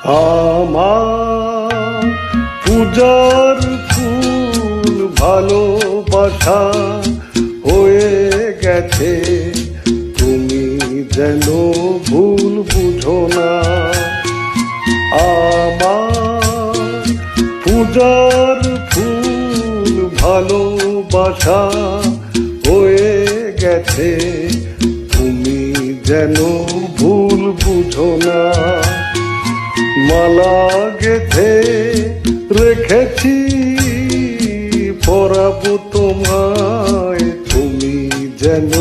আমার পূজার ফুল ভালোবাসা হয়ে গেছে, তুমি যেন ভুল বুঝো না। আমার পূজার ফুল ভালোবাসা হয়ে গেছে, তুমি যেন ভুল বুঝো না। মালা গেঁথে রেখেছি পরাবো তোমায়, তুমি যেন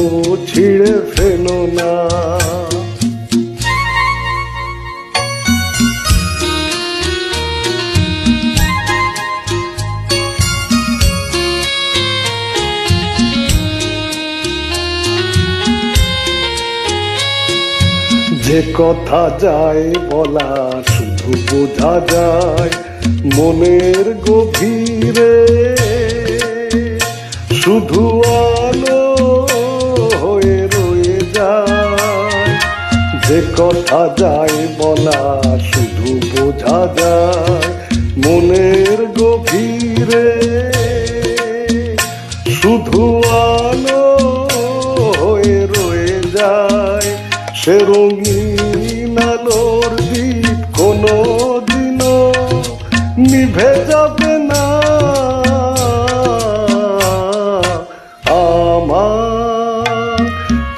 ছিঁড়ে ফেলো না। যে কথা যায় বলা শুধু বোঝা যায় মনের গভীরে, শুধু আলো হয়ে রয়ে যায়। যে কথা যায় বলা শুধু বোঝা যায় মনের গভীরে, শুধু আলো হয়ে রয়ে যায়। সে রঙিন আলোর দীপ কোনো দিনও নিভে যাবে না। আমার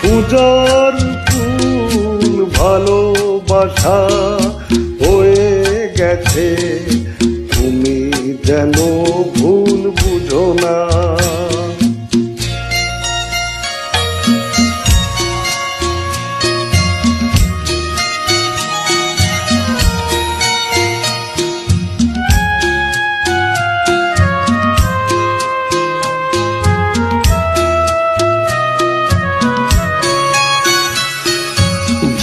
পূজার ফুল ভালোবাসা হয়ে গেছে, তুমি যেন ভুল বুঝো না।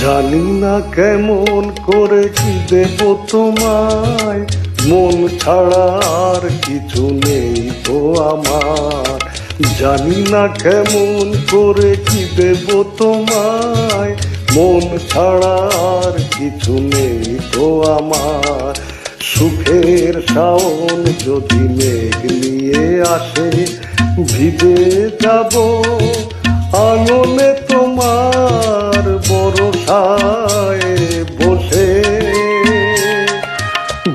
জানি না কেমন করে কি দেব তোমায়, মন ছাড়া আর কিছু নেই তো আমার। জানি না কেমন করে কি দেব তোমায়, মন ছাড়া আর কিছু নেই তো আমার। সুখের শাওন যদি মেঘ নিয়ে আসে, ভিজে যাব আঙনে তোমার বরসায় বসে।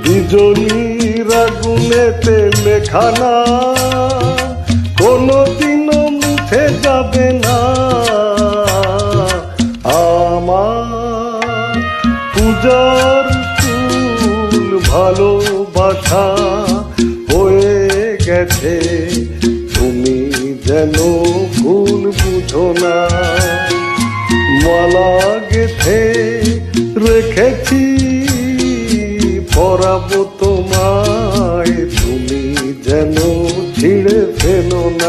বিজলির আগুনেতে লেখা নাম কোনোদিনও মুছে যাবে না। আমার পূজার ফুল ভালোবাসা হয়ে গেছে, তুমি যেন ভুল বুঝো না। মালা গেঁথে রেখেছি পরাবো তোমায়, তুমি যেন ছিঁড়ে ফেলো না।